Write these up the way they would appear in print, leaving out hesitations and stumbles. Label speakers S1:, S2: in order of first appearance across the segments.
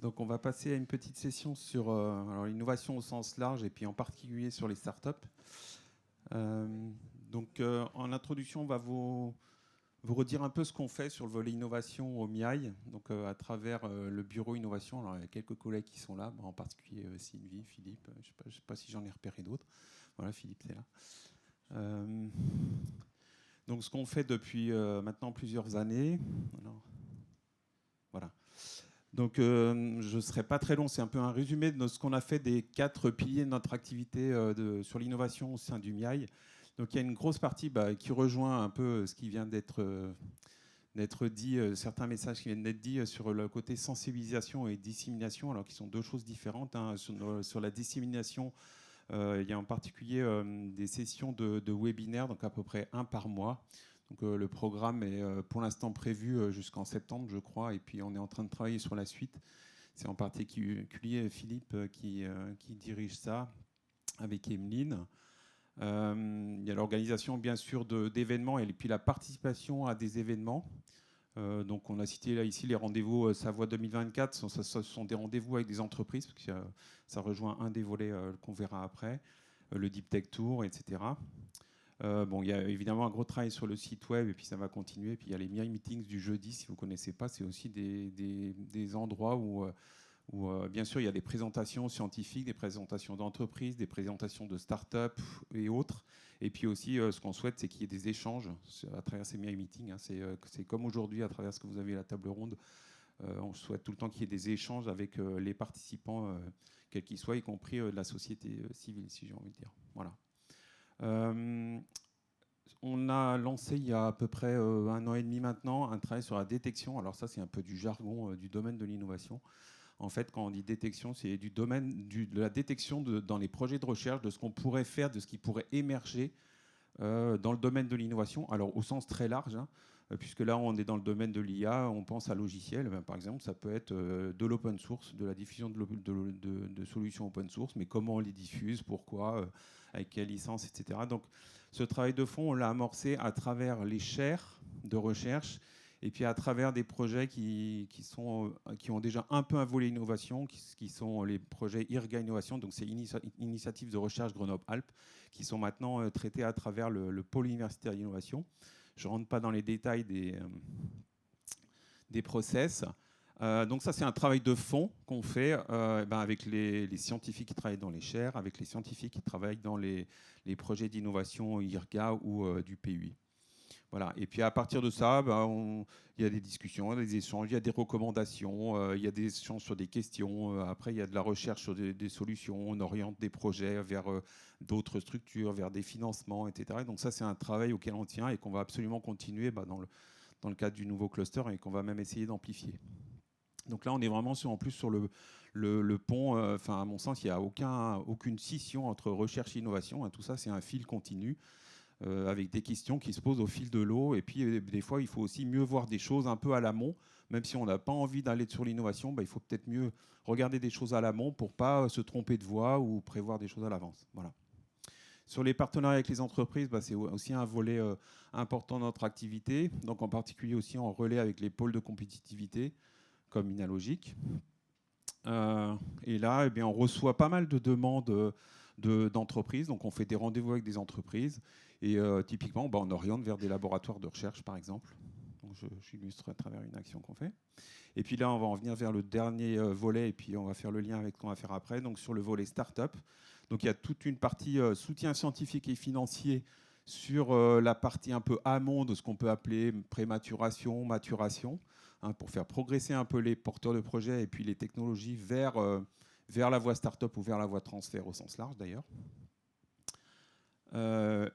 S1: Donc, on va passer à une petite session sur alors, l'innovation au sens large et puis en particulier sur les startups. En introduction, on va vous redire un peu ce qu'on fait sur le volet innovation au MIAI, donc à travers le bureau innovation. Alors, il y a quelques collègues qui sont là, en particulier Sylvie, Philippe. Je ne sais pas si j'en ai repéré d'autres. Voilà, Philippe, c'est là. Euh, donc, ce qu'on fait depuis maintenant plusieurs années. Alors, voilà. Donc, je ne serai pas très long. C'est un peu un résumé de ce qu'on a fait des 4 piliers de notre activité sur l'innovation au sein du MIAI. Donc, il y a une grosse partie qui rejoint un peu ce qui vient d'être dit, certains messages qui viennent d'être dits sur le côté sensibilisation et dissémination, alors qui sont deux choses différentes. Hein. Sur la dissémination, il y a en particulier des sessions de webinaires, donc à peu près un par mois. Donc, le programme est pour l'instant prévu jusqu'en septembre, je crois, et puis on est en train de travailler sur la suite. C'est en particulier Philippe qui dirige ça avec Emeline. Il y a l'organisation, bien sûr, d'événements et puis la participation à des événements. Donc, on a cité là ici les rendez-vous Savoie 2024. Ce sont des rendez-vous avec des entreprises, parce que ça rejoint un des volets qu'on verra après, le Deep Tech Tour, etc. Il y a évidemment un gros travail sur le site web, et puis ça va continuer. Puis il y a les MIAI Meetings du jeudi, si vous ne connaissez pas. C'est aussi des endroits où, bien sûr, il y a des présentations scientifiques, des présentations d'entreprises, des présentations de start-up et autres. Et puis aussi, ce qu'on souhaite, c'est qu'il y ait des échanges à travers ces MIAI Meetings. Hein. C'est comme aujourd'hui, à travers ce que vous avez la table ronde. On souhaite tout le temps qu'il y ait des échanges avec les participants, quels qu'ils soient, y compris de la société civile, si j'ai envie de dire. Voilà. On a lancé il y a à peu près 1 an et demi maintenant un travail sur la détection. Alors ça, c'est un peu du jargon du domaine de l'innovation. En fait, quand on dit détection, c'est du domaine de la détection dans les projets de recherche, de ce qu'on pourrait faire, de ce qui pourrait émerger dans le domaine de l'innovation. Alors au sens très large, hein, puisque là on est dans le domaine de l'IA, on pense à logiciel. Par exemple, ça peut être de l'open source, de la diffusion de solutions open source, mais comment on les diffuse, pourquoi, avec quelle licence, etc. Donc ce travail de fond, on l'a amorcé à travers les chaires de recherche et puis à travers des projets qui ont déjà un peu un volet innovation, qui sont les projets IRGA Innovation, donc c'est Initiative de recherche Grenoble-Alpes, qui sont maintenant traités à travers le pôle universitaire d'innovation. Je ne rentre pas dans les détails des process. Donc ça, c'est un travail de fond qu'on fait avec les scientifiques qui travaillent dans les chaires, avec les scientifiques qui travaillent dans les projets d'innovation IRGA ou du PUI. Voilà. Et puis à partir de ça, il y a des discussions, des échanges, il y a des recommandations, il y a des échanges sur des questions. Après, il y a de la recherche sur des solutions. On oriente des projets vers d'autres structures, vers des financements, etc. Et donc ça, c'est un travail auquel on tient et qu'on va absolument continuer dans le cadre du nouveau cluster et qu'on va même essayer d'amplifier. Donc là, on est vraiment en plus sur le pont. À mon sens, il n'y a aucune scission entre recherche et innovation. Hein. Tout ça, c'est un fil continu. Avec des questions qui se posent au fil de l'eau. Et puis, des fois, il faut aussi mieux voir des choses un peu à l'amont. Même si on n'a pas envie d'aller sur l'innovation, il faut peut-être mieux regarder des choses à l'amont pour ne pas se tromper de voie ou prévoir des choses à l'avance. Voilà. Sur les partenariats avec les entreprises, c'est aussi un volet important de notre activité. Donc, en particulier aussi en relais avec les pôles de compétitivité, comme Inalogic. Et là, on reçoit pas mal de demandes d'entreprises. Donc, on fait des rendez-vous avec des entreprises. Et typiquement, on oriente vers des laboratoires de recherche, par exemple. Donc, j'illustre à travers une action qu'on fait. Et puis là, on va en venir vers le dernier volet. Et puis, on va faire le lien avec ce qu'on va faire après. Donc, sur le volet start-up. Donc, il y a toute une partie soutien scientifique et financier sur la partie un peu amont de ce qu'on peut appeler prématuration, maturation, hein, pour faire progresser un peu les porteurs de projets et puis les technologies vers la voie start-up ou vers la voie transfert au sens large d'ailleurs.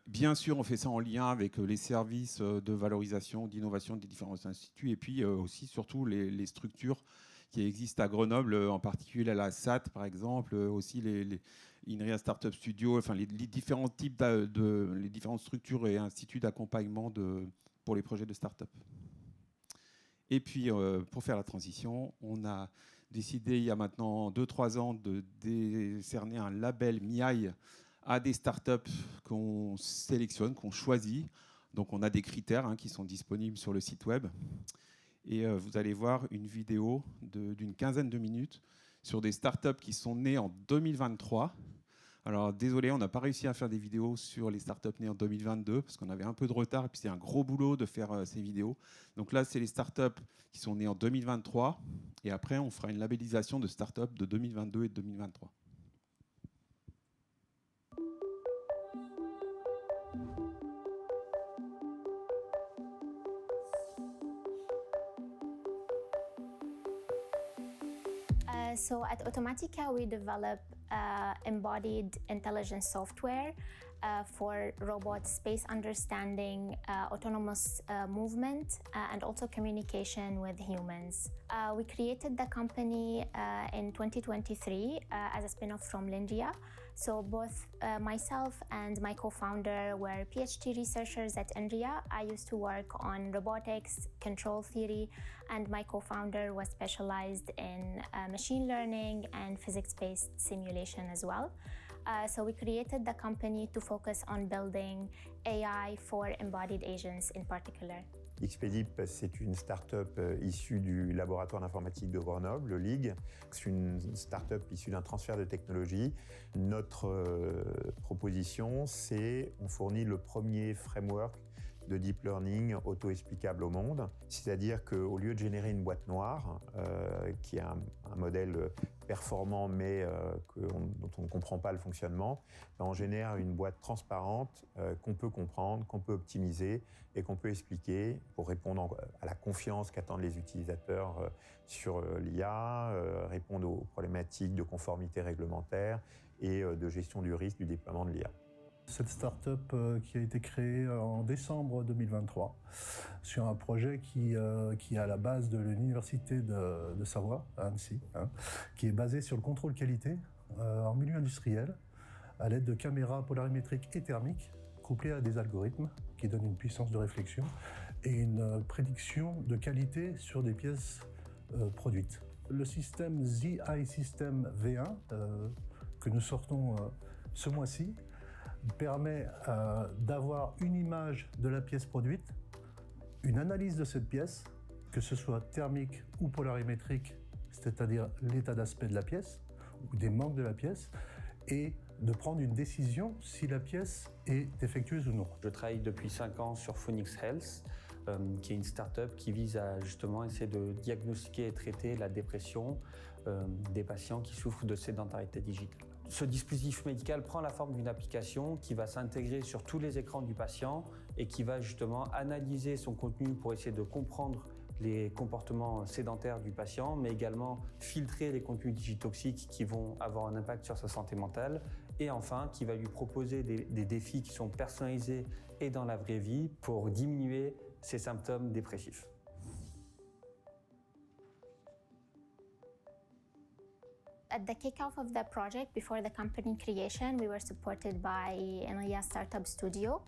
S1: Bien sûr, on fait ça en lien avec les services de valorisation, d'innovation des différents instituts et puis aussi, surtout, les structures qui existent à Grenoble, en particulier la SAT, par exemple, aussi les INRIA Startup Studio, les différents types les différentes structures et instituts d'accompagnement pour les projets de start-up. Et puis, pour faire la transition, on a décidé, il y a maintenant 2-3 ans, de décerner un label MIAI à des startups qu'on sélectionne, qu'on choisit. Donc, on a des critères qui sont disponibles sur le site web. Et vous allez voir une vidéo d'une quinzaine de minutes sur des startups qui sont nées en 2023. Alors désolé, on n'a pas réussi à faire des vidéos sur les startups nées en 2022 parce qu'on avait un peu de retard et puis c'est un gros boulot de faire ces vidéos. Donc là, c'est les startups qui sont nées en 2023 et après, on fera une labellisation de startups de 2022 et de 2023.
S2: So at Automatica, we develop embodied intelligence software for robots, space understanding, autonomous movement, and also communication with humans. We created the company in 2023 as a spin-off from Lindia. So both myself and my co-founder were PhD researchers at INRIA. I used to work on robotics, control theory, and my co-founder was specialized in machine learning and physics-based simulation as well. So we created the company to focus on building AI for embodied agents in particular.
S3: Expedip, c'est une start-up issue du laboratoire d'informatique de Grenoble, le LIG. C'est une start-up issue d'un transfert de technologie. Notre proposition, c'est on fournit le premier framework de deep learning auto-explicable au monde. C'est-à-dire qu'au lieu de générer une boîte noire, qui est un modèle performant mais dont on ne comprend pas le fonctionnement, on génère une boîte transparente qu'on peut comprendre, qu'on peut optimiser et qu'on peut expliquer pour répondre à la confiance qu'attendent les utilisateurs sur l'IA, répondre aux problématiques de conformité réglementaire et de gestion du risque du déploiement de l'IA.
S4: Cette start-up qui a été créée en décembre 2023 sur un projet qui est à la base de l'université de Savoie, à Annecy, qui est basé sur le contrôle qualité en milieu industriel à l'aide de caméras polarimétriques et thermiques couplées à des algorithmes qui donnent une puissance de réflexion et une prédiction de qualité sur des pièces produites. Le système ZI System V1 que nous sortons ce mois-ci permet d'avoir une image de la pièce produite, une analyse de cette pièce, que ce soit thermique ou polarimétrique, c'est-à-dire l'état d'aspect de la pièce ou des manques de la pièce, et de prendre une décision si la pièce est défectueuse ou non.
S5: Je travaille depuis 5 ans sur Phoenix Health, qui est une start-up qui vise à justement essayer de diagnostiquer et traiter la dépression des patients qui souffrent de sédentarité digitale. Ce dispositif médical prend la forme d'une application qui va s'intégrer sur tous les écrans du patient et qui va justement analyser son contenu pour essayer de comprendre les comportements sédentaires du patient, mais également filtrer les contenus digitoxiques qui vont avoir un impact sur sa santé mentale, et enfin qui va lui proposer des défis qui sont personnalisés et dans la vraie vie pour diminuer ses symptômes dépressifs.
S2: At the kickoff of the project, before the company creation, we were supported by INRIA Startup Studio,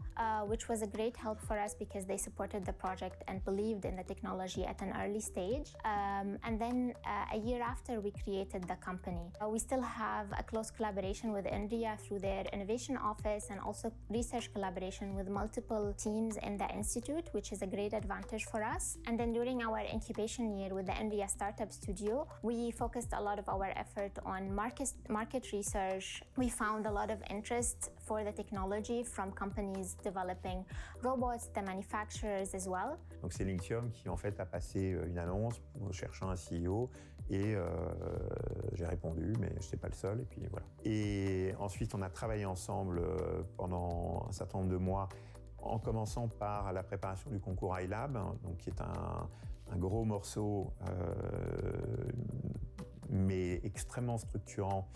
S2: which was a great help for us because they supported the project and believed in the technology at an early stage. And then a year after we created the company, we still have a close collaboration with INRIA through their innovation office and also research collaboration with multiple teams in the institute, which is a great advantage for us. And then during our incubation year with the INRIA Startup Studio, we focused a lot of our effort on market research. We found a lot of interest for the technology from companies developing robots, the manufacturers as well.
S3: Donc c'est Linxium qui en fait a passé une annonce cherchant un CEO et j'ai répondu, mais je n'étais pas le seul et puis voilà. Et ensuite on a travaillé ensemble pendant un certain nombre de mois, en commençant par la préparation du concours iLab, donc qui est un gros morceau mais extrêmement structurant,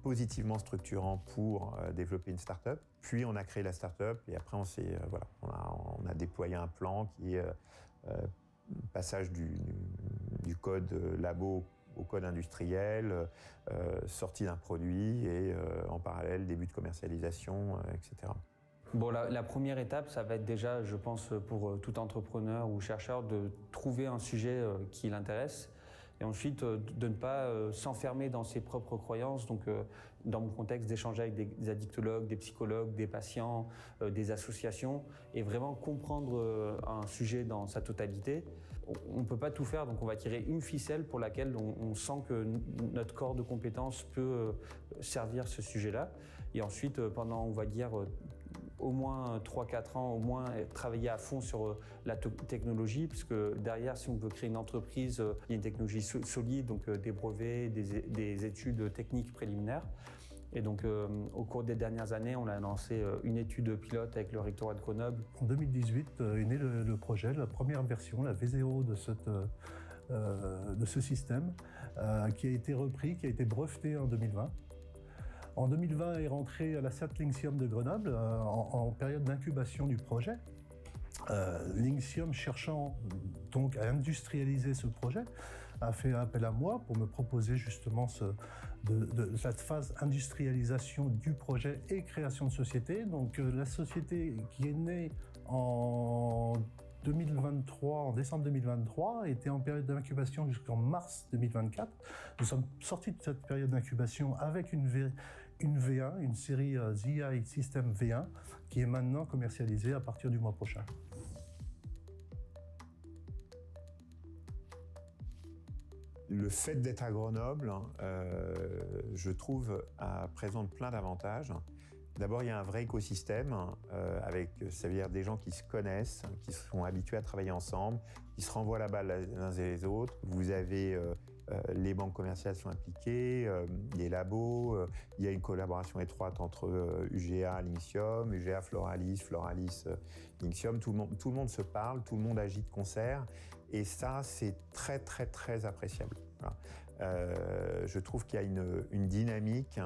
S3: positivement structurant pour développer une start-up. Puis on a créé la start-up et après on a déployé un plan qui est passage du code labo au code industriel, sortie d'un produit et en parallèle début de commercialisation, etc.
S5: Bon, la première étape, ça va être déjà, je pense, pour tout entrepreneur ou chercheur, de trouver un sujet qui l'intéresse. Et ensuite, de ne pas s'enfermer dans ses propres croyances. Donc, dans mon contexte, d'échanger avec des addictologues, des psychologues, des patients, des associations, et vraiment comprendre un sujet dans sa totalité. on ne peut pas tout faire, donc on va tirer une ficelle pour laquelle on sent que notre corps de compétences peut servir ce sujet-là. Et ensuite, pendant, on va dire, au moins 3-4 ans, au moins travailler à fond sur la technologie, parce que derrière, si on veut créer une entreprise, il y a une technologie solide, donc des brevets, des études techniques préliminaires. Et donc, au cours des dernières années, on a lancé une étude pilote avec le rectorat de Grenoble.
S4: En 2018 est né le projet, la première version, la V0 de ce système, qui a été repris, qui a été breveté en 2020. En 2020 est rentré à la SAT Lynxium de Grenoble en période d'incubation du projet. Lynxium, cherchant donc à industrialiser ce projet, a fait appel à moi pour me proposer justement cette phase industrialisation du projet et création de société. Donc la société qui est née en 2023, en décembre 2023, était en période d'incubation jusqu'en mars 2024. Nous sommes sortis de cette période d'incubation avec une V1, une série ZI System V1, qui est maintenant commercialisée à partir du mois prochain.
S3: Le fait d'être à Grenoble, je trouve, présente plein d'avantages. D'abord, il y a un vrai écosystème avec, ça veut dire des gens qui se connaissent, qui sont habitués à travailler ensemble, qui se renvoient la balle les uns et les autres. Vous avez les banques commerciales sont impliquées, les labos, il y a une collaboration étroite entre UGA, Lynxium, UGA, Floralis, Floralis, Lynxium. Tout le monde se parle, tout le monde agit de concert. Et ça, c'est très, très, très appréciable. Voilà. Je trouve qu'il y a une dynamique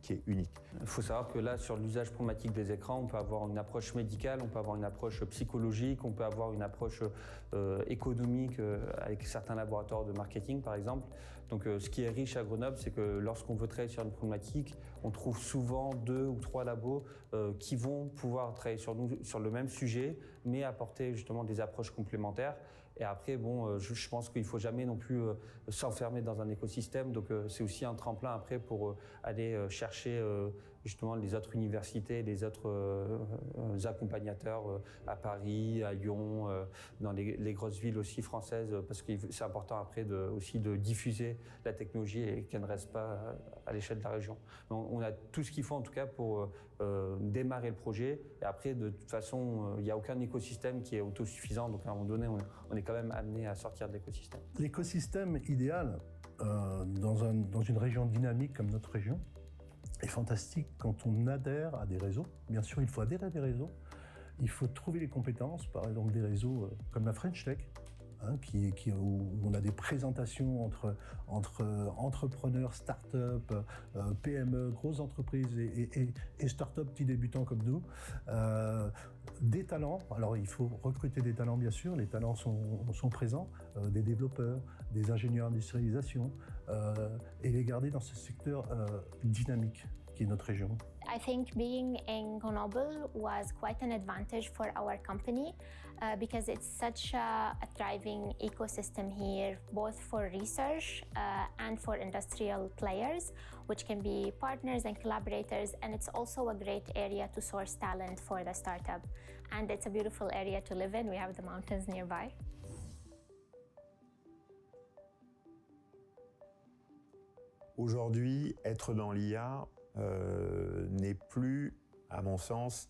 S3: qui est unique.
S5: Il faut savoir que là, sur l'usage problématique des écrans, on peut avoir une approche médicale, on peut avoir une approche psychologique, on peut avoir une approche économique avec certains laboratoires de marketing, par exemple. Donc, ce qui est riche à Grenoble, c'est que lorsqu'on veut travailler sur une problématique, on trouve souvent 2 ou 3 labos qui vont pouvoir travailler sur le même sujet, mais apporter justement des approches complémentaires. Et après, bon, je pense qu'il ne faut jamais non plus s'enfermer dans un écosystème. Donc, c'est aussi un tremplin après pour aller chercher justement les autres universités, les autres accompagnateurs à Paris, à Lyon, dans les grosses villes aussi françaises, parce que c'est important après aussi de diffuser la technologie et qu'elle ne reste pas à l'échelle de la région. Donc, on a tout ce qu'il faut en tout cas pour démarrer le projet. Et après, de toute façon, il n'y a aucun écosystème qui est autosuffisant. Donc, à un moment donné, on est quand même amené à sortir de l'écosystème.
S4: L'écosystème idéal dans une région dynamique comme notre région est fantastique quand on adhère à des réseaux. Bien sûr, il faut adhérer à des réseaux. Il faut trouver les compétences, par exemple des réseaux comme la French Tech, où on a des présentations entre entrepreneurs, start-up, PME, grosses entreprises et start-up petits débutants comme nous. Des talents, alors il faut recruter des talents bien sûr, les talents sont présents, des développeurs, des ingénieurs d'industrialisation, et les garder dans ce secteur dynamique qui est notre région.
S2: I think being in Grenoble was quite an advantage for our company because it's such a thriving ecosystem here, both for research and for industrial players, which can be partners and collaborators. And it's also a great area to source talent for the startup. And it's a beautiful area to live in. We have the mountains nearby.
S3: Aujourd'hui, être dans l'IA n'est plus, à mon sens,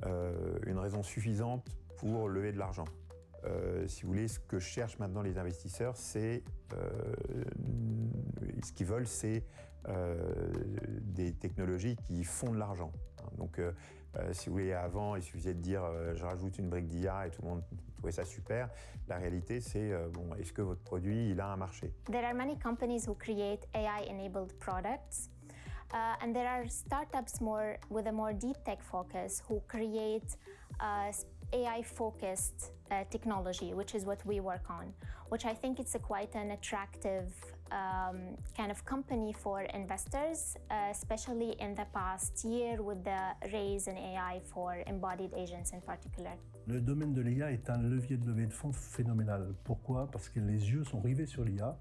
S3: une raison suffisante pour lever de l'argent. Si vous voulez, ce que cherchent maintenant les investisseurs, ce qu'ils veulent, c'est des technologies qui font de l'argent. Donc, si vous voulez, avant, il suffisait de dire je rajoute une brique d'IA et tout le monde trouvait ça super. La réalité, c'est est-ce que votre produit il a un marché?
S2: There are many companies who create AI-enabled products. And there are startups with a more deep tech focus who create AI-focused technology, which is what we work on, which I think it's quite an attractive kind of company for investors, especially in the past year with the raise in AI for embodied agents in particular.
S4: Le domaine de l'IA est un levier de levée de fonds phénoménal. Pourquoi? Parce que les yeux sont rivés sur l'IA.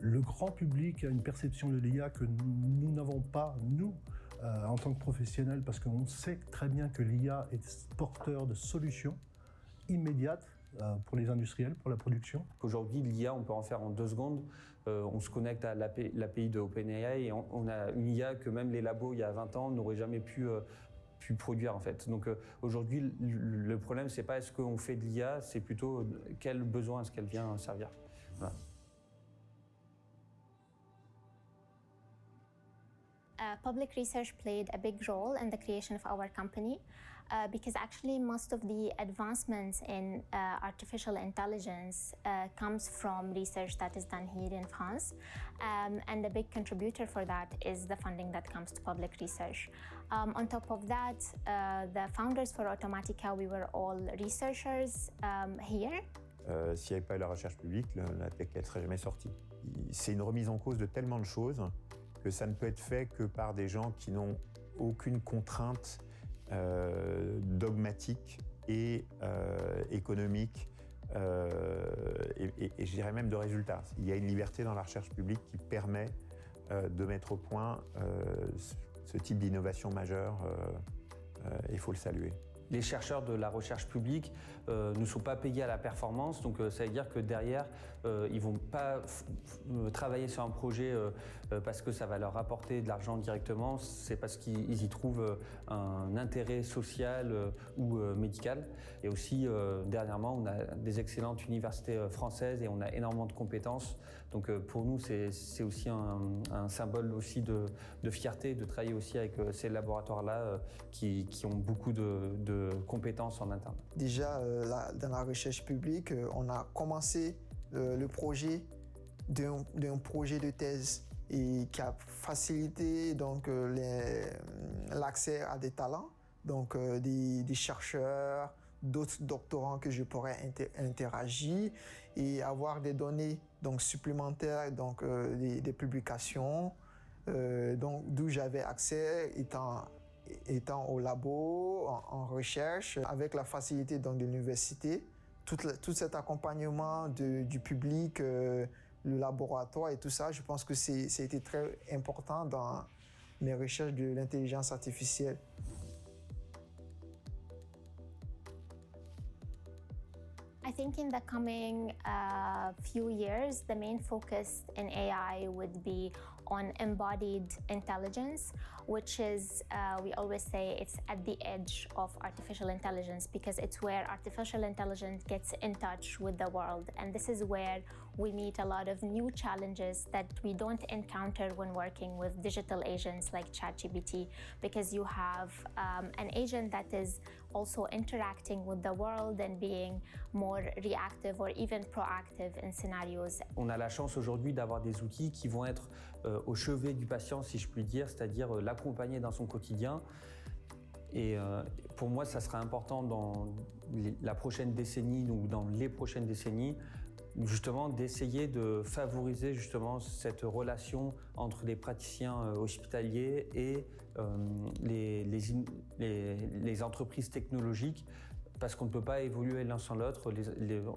S4: Le grand public a une perception de l'IA que nous n'avons pas, nous, en tant que professionnels, parce qu'on sait très bien que l'IA est porteur de solutions immédiates pour les industriels, pour la production?
S5: Aujourd'hui, l'IA, on peut en faire en 2 secondes. On se connecte à l'API de OpenAI et on a une IA que même les labos, il y a 20 ans, n'auraient jamais pu produire en fait. Donc aujourd'hui, le problème, c'est pas est-ce qu'on fait de l'IA, c'est plutôt quel besoin est-ce qu'elle vient servir. Voilà.
S2: Public research played a big role in the creation of our company because actually most of the advancements in artificial intelligence comes from research that is done here in France, and a big contributor for that is the funding that comes to public research. On top of that, the founders for Automatica, we were all researchers here.
S3: S'il n'y avait pas eu la recherche publique, la tech ne serait jamais sortie. C'est une remise en cause de tellement de choses que ça ne peut être fait que par des gens qui n'ont aucune contrainte dogmatique et économique et je dirais même de résultats. Il y a une liberté dans la recherche publique qui permet de mettre au point ce type d'innovation majeure et il faut le saluer.
S5: Les chercheurs de la recherche publique ne sont pas payés à la performance, donc ça veut dire que derrière, ils ne vont pas travailler sur un projet parce que ça va leur apporter de l'argent directement, c'est parce qu'ils y trouvent un intérêt social ou médical. Et aussi, dernièrement, on a des excellentes universités françaises et on a énormément de compétences. Donc pour nous, c'est aussi un symbole aussi de fierté de travailler aussi avec ces laboratoires-là qui ont beaucoup de compétences en interne.
S6: Déjà, dans la recherche publique, on a commencé le projet d'un projet de thèse et qui a facilité donc l'accès à des talents, donc des chercheurs, d'autres doctorants que je pourrais interagir et avoir des données donc supplémentaires, donc des publications, donc d'où j'avais accès étant au labo, en recherche, avec la facilité donc de l'université, tout cet accompagnement du public, le laboratoire et tout ça, je pense que c'était très important dans mes recherches de l'intelligence artificielle.
S2: I think in the coming few years, the main focus in AI would be on embodied intelligence, which is, we always say, it's at the edge of artificial intelligence because it's where artificial intelligence gets in touch with the world. And this is where we meet a lot of new challenges that we don't encounter when working with digital agents like ChatGPT, because you have an agent that is also interacting with the world and being more reactive or even proactive in scenarios.
S5: On a la chance aujourd'hui d'avoir des outils qui vont être au chevet du patient, si je puis dire, c'est-à-dire l'accompagner dans son quotidien. Et pour moi, ça sera important dans la prochaine décennie, donc dans les prochaines décennies, justement d'essayer de favoriser justement cette relation entre les praticiens hospitaliers et les entreprises technologiques, parce qu'on ne peut pas évoluer l'un sans l'autre.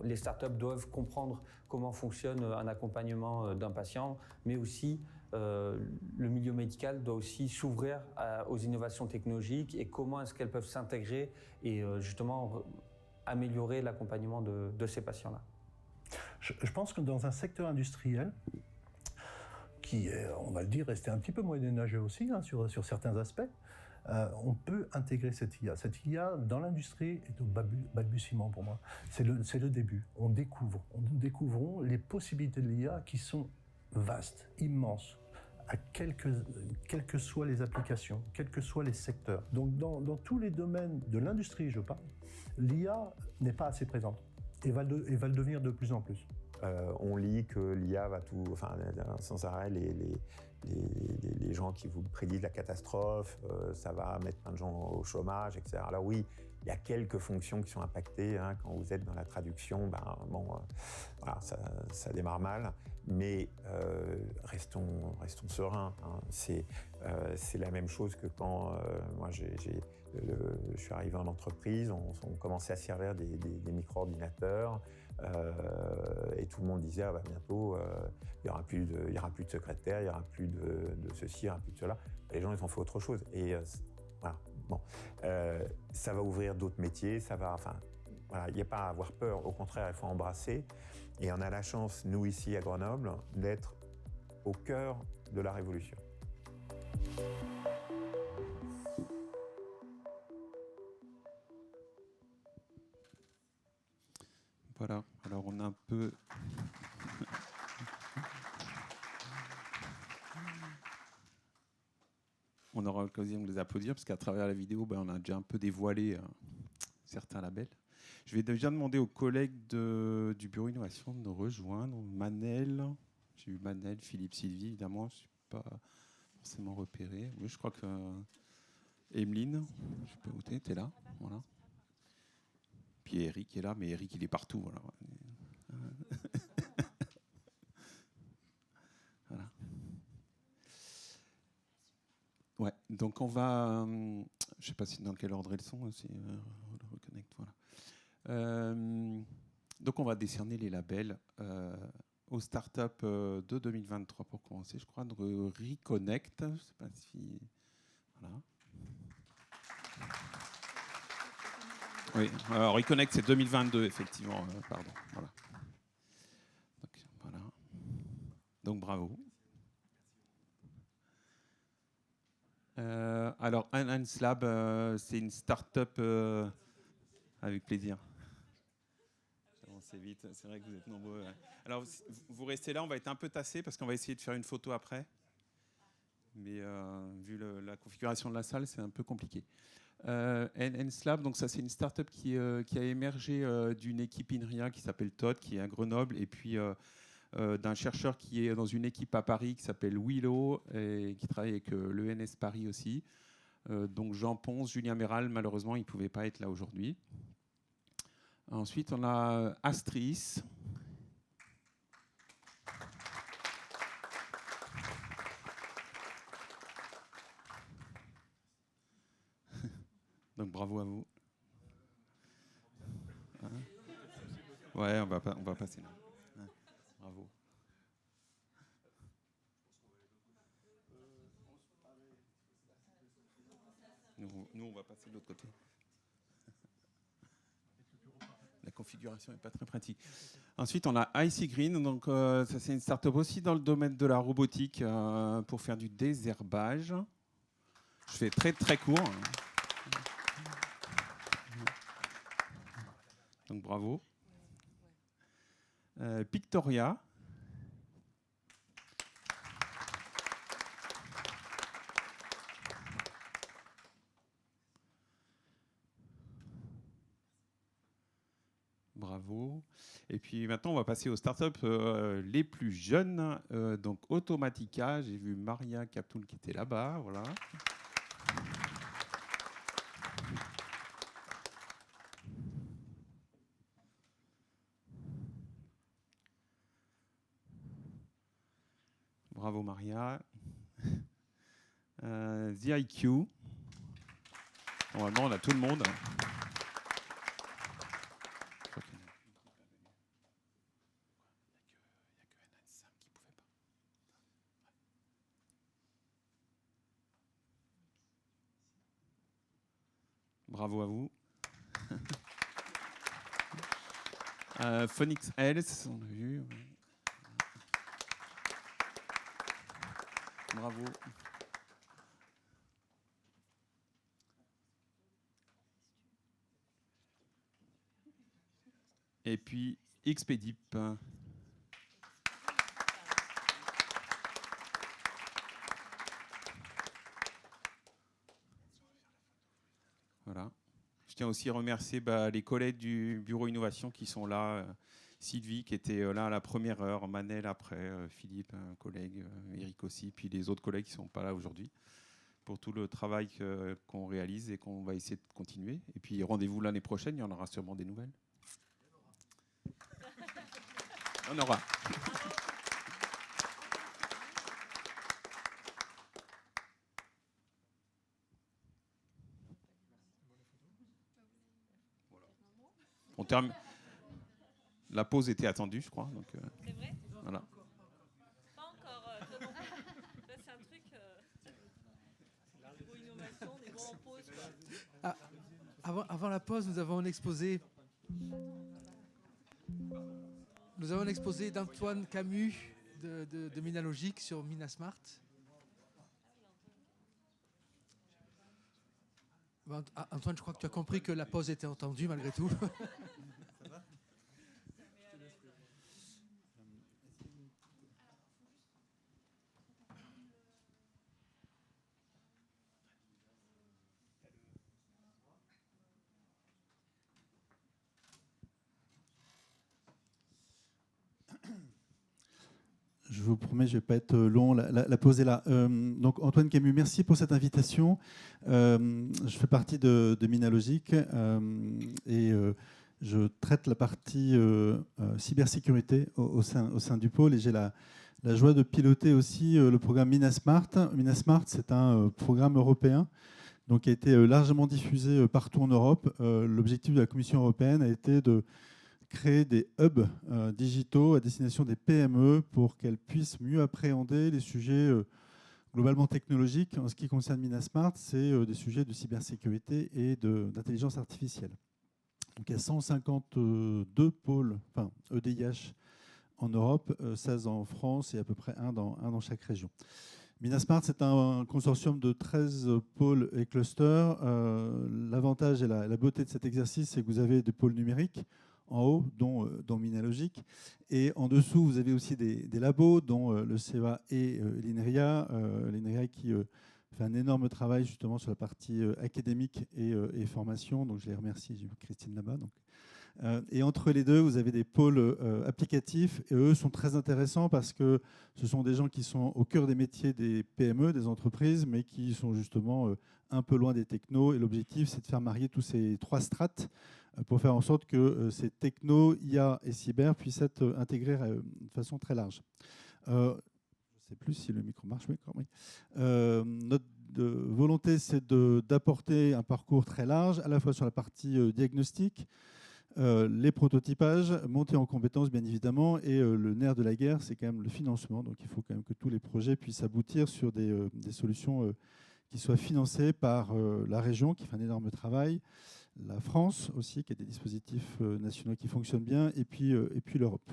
S5: Les startups doivent comprendre comment fonctionne un accompagnement d'un patient, mais aussi le milieu médical doit aussi s'ouvrir aux innovations technologiques et comment est-ce qu'elles peuvent s'intégrer et justement améliorer l'accompagnement de ces patients-là.
S4: Je pense que dans un secteur industriel, qui est, on va le dire, resté un petit peu moyenâgeux aussi hein, sur certains aspects, on peut intégrer cette IA. Cette IA, dans l'industrie, est au balbutiement pour moi. C'est le début. Nous découvrons les possibilités de l'IA qui sont vastes, immenses, à quelles que soient les applications, quels que soient les secteurs. Donc dans tous les domaines de l'industrie, je parle, l'IA n'est pas assez présente et va le devenir de plus en plus.
S3: On lit que l'IA va tout, enfin sans arrêt, les gens qui vous prédisent la catastrophe, ça va mettre plein de gens au chômage, etc. Alors oui, il y a quelques fonctions qui sont impactées. Hein, quand vous êtes dans la traduction, voilà, ça démarre mal. Mais restons sereins. Hein. C'est la même chose que quand moi je suis arrivé en entreprise, on commençait à servir des micro-ordinateurs. Et tout le monde disait bientôt il y aura plus de secrétaire, il y aura plus de ceci, il y aura plus de cela. Les gens ils ont fait autre chose et voilà. Bon, ça va ouvrir d'autres métiers, ça va. Enfin, Voilà, il n'y a pas à avoir peur, au contraire, il faut embrasser. Et on a la chance, nous ici à Grenoble, d'être au cœur de la révolution.
S1: Voilà, alors on a un peu... On aura l'occasion de les applaudir, parce qu'à travers la vidéo, on a déjà un peu dévoilé certains labels. Je vais déjà demander aux collègues du Bureau Innovation de nous rejoindre. Manel, j'ai eu Manel, Philippe, Sylvie, évidemment, je ne suis pas forcément repéré. Oui, je crois que... Emeline, je peux voter, tu es là, voilà. Puis Eric est là, mais Eric, il est partout, voilà. Voilà. Ouais, donc on va... je ne sais pas dans quel ordre elles sont, si reconnecte, voilà. Donc on va décerner les labels aux startups de 2023 pour commencer, je crois, de Reconnect. Je ne sais pas si... Voilà. Oui, alors Reconnect, c'est 2022, effectivement, pardon. Voilà. Donc, voilà. Donc bravo. Alors, Enhance Lab, c'est une start-up avec plaisir. C'est vite, c'est vrai que vous êtes nombreux. Ouais. Alors, vous restez là, on va être un peu tassé parce qu'on va essayer de faire une photo après. Mais vu la configuration de la salle, c'est un peu compliqué. Enhance Lab, donc ça c'est une start-up qui a émergé d'une équipe INRIA qui s'appelle Todd, qui est à Grenoble, et puis d'un chercheur qui est dans une équipe à Paris qui s'appelle Willow et qui travaille avec l'ENS Paris aussi. Donc Jean Ponce, Julien Méral, malheureusement, ils ne pouvaient pas être là aujourd'hui. Ensuite, on a Astris. Donc bravo à vous. Hein, ouais, on va passer là. Hein, bravo. Nous, on va passer de l'autre côté. La configuration n'est pas très pratique. Ensuite, on a Icy Green. Donc, ça, c'est une start-up aussi dans le domaine de la robotique pour faire du désherbage. Je fais très, très court. Donc, bravo. Pictoria. Bravo. Et puis maintenant, on va passer aux startups les plus jeunes. Donc Automatica, j'ai vu Maria Captoul qui était là-bas. Voilà. Bravo Maria. The IQ. Normalement, on a tout le monde. Bravo à vous. Phoenix Health, on a vu. Bravo. Et puis Expedip. Voilà. Je tiens aussi à remercier les collègues du Bureau Innovation qui sont là. Sylvie qui était là à la première heure, Manel après, Philippe, un collègue, Eric aussi, puis les autres collègues qui ne sont pas là aujourd'hui pour tout le travail qu'on réalise et qu'on va essayer de continuer. Et puis rendez-vous l'année prochaine, il y en aura sûrement des nouvelles. On aura. On termine. La pause était attendue, je crois. Donc,
S7: c'est vrai ?
S1: Voilà.
S7: Pas encore. Là, c'est un truc. Innovation, des gros en pause.
S8: Avant la pause, nous avons un exposé Nous avons l'exposé d'Antoine Camus de Minalogic sur Minasmart. Antoine, je crois que tu as compris que la pause était entendue malgré tout.
S9: Je vous promets, je ne vais pas être long, la pause est là. Donc Antoine Camus, merci pour cette invitation. Je fais partie de Minalogic et je traite la partie cybersécurité au sein du pôle et j'ai la joie de piloter aussi le programme Minasmart. Minasmart, c'est un programme européen donc, qui a été largement diffusé partout en Europe. L'objectif de la Commission européenne a été de créer des hubs digitaux à destination des PME pour qu'elles puissent mieux appréhender les sujets globalement technologiques. En ce qui concerne Minasmart, c'est des sujets de cybersécurité et d'intelligence artificielle. Donc, il y a 152 pôles, enfin EDIH en Europe, 16 en France et à peu près un dans chaque région. Minasmart, c'est un consortium de 13 pôles et clusters. L'avantage et la beauté de cet exercice, c'est que vous avez des pôles numériques en haut, dont Minalogic. Et en dessous, vous avez aussi des labos, dont le CEA et l'INRIA. L'INRIA qui fait un énorme travail justement sur la partie académique et formation. Donc je les remercie, j'ai vu Christine là-bas. Et entre les deux, vous avez des pôles applicatifs. Et eux sont très intéressants parce que ce sont des gens qui sont au cœur des métiers des PME, des entreprises, mais qui sont justement un peu loin des technos. Et l'objectif, c'est de faire marier tous ces trois strates pour faire en sorte que ces techno, IA et cyber puissent être intégrés de façon très large. Je ne sais plus si le micro marche, oui. Notre volonté, c'est d'apporter un parcours très large, à la fois sur la partie diagnostic, les prototypages, monter en compétences bien évidemment, et le nerf de la guerre, c'est quand même le financement. Donc il faut quand même que tous les projets puissent aboutir sur des solutions qui soient financées par la région, qui fait un énorme travail, la France aussi, qui a des dispositifs nationaux qui fonctionnent bien, et puis l'Europe.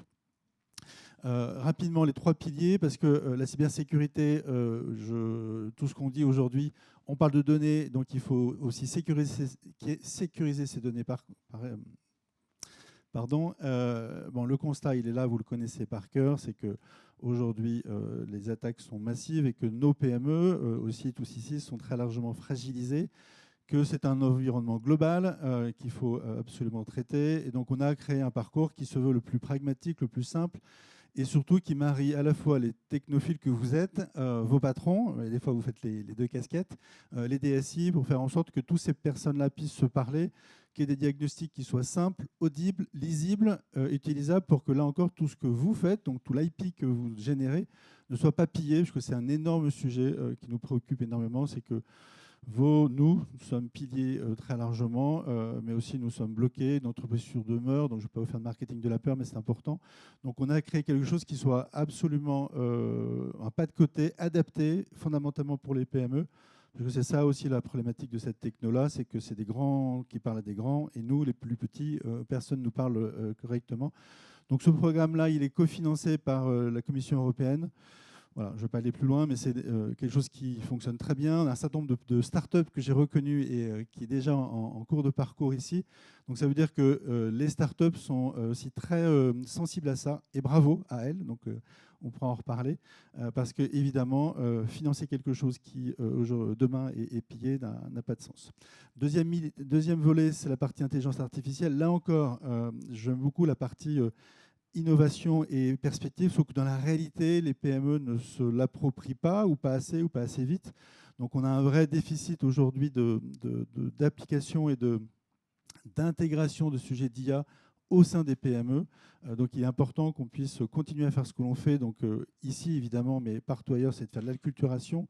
S9: Rapidement, les trois piliers, parce que la cybersécurité, tout ce qu'on dit aujourd'hui, on parle de données, donc il faut aussi sécuriser ces données le constat, il est là, vous le connaissez par cœur, c'est qu'aujourd'hui, les attaques sont massives et que nos PME, aussi tous ici, sont très largement fragilisées, que c'est un environnement global qu'il faut absolument traiter. Et donc, on a créé un parcours qui se veut le plus pragmatique, le plus simple, et surtout qui marie à la fois les technophiles que vous êtes, vos patrons, et des fois vous faites les deux casquettes, les DSI, pour faire en sorte que toutes ces personnes-là puissent se parler, qu'il y ait des diagnostics qui soient simples, audibles, lisibles, utilisables, pour que là encore, tout ce que vous faites, donc tout l'IP que vous générez, ne soit pas pillé, parce que c'est un énorme sujet qui nous préoccupe énormément, c'est que nous sommes piliers très largement, mais aussi nous sommes bloqués, une entreprise sur demeure, donc je ne vais pas vous faire de marketing de la peur, mais c'est important. Donc on a créé quelque chose qui soit absolument un pas de côté, adapté fondamentalement pour les PME, parce que c'est ça aussi la problématique de cette techno-là, c'est que c'est des grands qui parlent à des grands, et nous, les plus petits, personne ne nous parle correctement. Donc ce programme-là, il est cofinancé par la Commission européenne. Voilà, je ne vais pas aller plus loin, mais c'est quelque chose qui fonctionne très bien. On a un certain nombre de startups que j'ai reconnues et qui est déjà en cours de parcours ici. Donc ça veut dire que les startups sont aussi très sensibles à ça, et bravo à elles. Donc on pourra en reparler, parce que évidemment, financer quelque chose qui demain est pillé n'a pas de sens. Deuxième volet, c'est la partie intelligence artificielle. Là encore, j'aime beaucoup la partie innovation et perspective, sauf que dans la réalité, les PME ne se l'approprient pas, ou pas assez vite. Donc on a un vrai déficit aujourd'hui d'application et d'intégration de sujets d'IA au sein des PME. Donc il est important qu'on puisse continuer à faire ce que l'on fait, donc ici évidemment, mais partout ailleurs, c'est de faire de l'acculturation,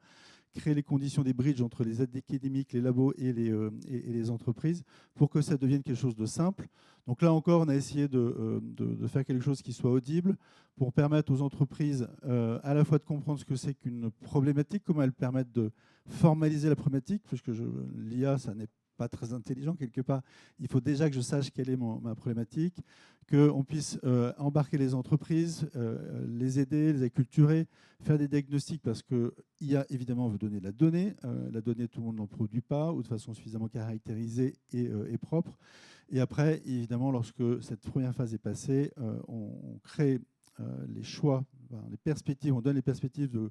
S9: créer les conditions des bridges entre les académiques, les labos et les entreprises pour que ça devienne quelque chose de simple. Donc là encore, on a essayé de faire quelque chose qui soit audible pour permettre aux entreprises à la fois de comprendre ce que c'est qu'une problématique, comment elles permettent de formaliser la problématique, parce que l'IA, ça n'est pas très intelligent quelque part. Il faut déjà que je sache quelle est ma problématique, qu'on puisse embarquer les entreprises, les aider, les acculturer, faire des diagnostics, parce que IA, évidemment, veut donner de la donnée. La donnée, tout le monde n'en produit pas, ou de façon suffisamment caractérisée et propre. Et après, évidemment, lorsque cette première phase est passée, on crée les choix, les perspectives, on donne les perspectives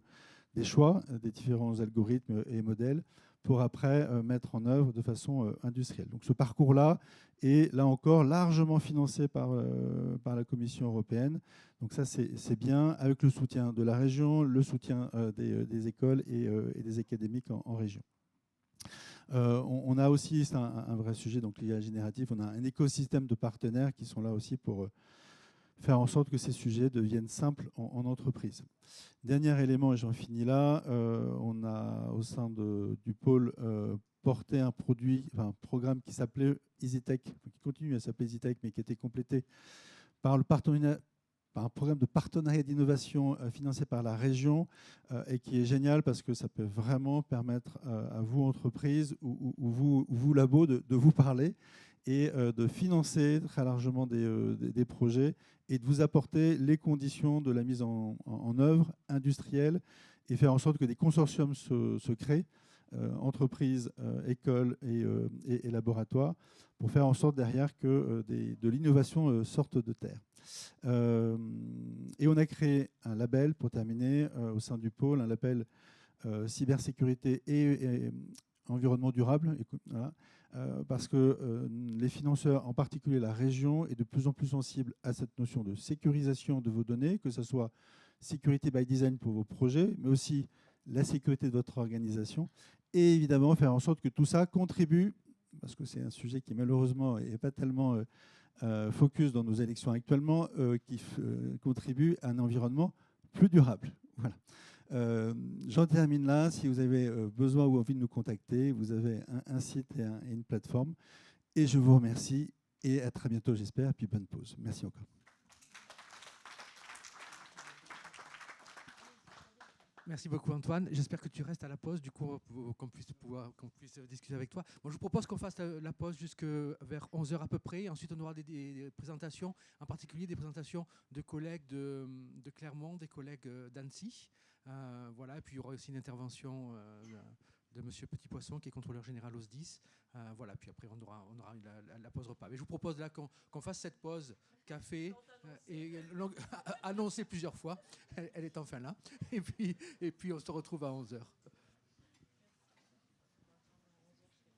S9: des choix des différents algorithmes et modèles pour après mettre en œuvre de façon industrielle. Donc ce parcours-là est, là encore, largement financé par la Commission européenne. Donc ça, c'est bien, avec le soutien de la région, le soutien des écoles et des académiques en région. On a aussi, c'est un vrai sujet, donc l'IA générative, on a un écosystème de partenaires qui sont là aussi pour faire en sorte que ces sujets deviennent simples en entreprise. Dernier élément, et j'en finis là, on a au sein du pôle porté un programme qui s'appelait EasyTech, qui continue à s'appeler EasyTech, mais qui a été complété par un programme de partenariat d'innovation financé par la région et qui est génial parce que ça peut vraiment permettre à vous, entreprises, ou vous, labos, de vous parler et de financer très largement des projets et de vous apporter les conditions de la mise en œuvre industrielle et faire en sorte que des consortiums se créent, entreprises, écoles et laboratoires, pour faire en sorte derrière que de l'innovation sorte de terre. Et on a créé un label, pour terminer, au sein du pôle, un label cybersécurité et environnement durable, voilà, parce que les financeurs, en particulier la région, est de plus en plus sensible à cette notion de sécurisation de vos données, que ce soit sécurité by design pour vos projets, mais aussi la sécurité de votre organisation, et évidemment faire en sorte que tout ça contribue, parce que c'est un sujet qui malheureusement n'est pas tellement focus dans nos élections actuellement, qui contribue à un environnement plus durable. Voilà. J'en termine là. Si vous avez besoin ou envie de nous contacter, vous avez un site et une plateforme. Et je vous remercie et à très bientôt, j'espère. Puis bonne pause. Merci encore.
S8: Merci beaucoup Antoine. J'espère que tu restes à la pause, du coup, qu'on puisse discuter avec toi. Bon, je vous propose qu'on fasse la pause jusqu'à vers 11h à peu près. Ensuite, on aura des présentations, en particulier des présentations de collègues de Clermont, des collègues d'Annecy. Voilà. Et puis, il y aura aussi une intervention de Monsieur Petit Poisson, qui est contrôleur général au SDIS. Voilà. Puis après, on aura la pause repas. Mais je vous propose là qu'on fasse cette pause café et annoncée plusieurs fois. Elle est enfin là. Et puis on se retrouve à 11h.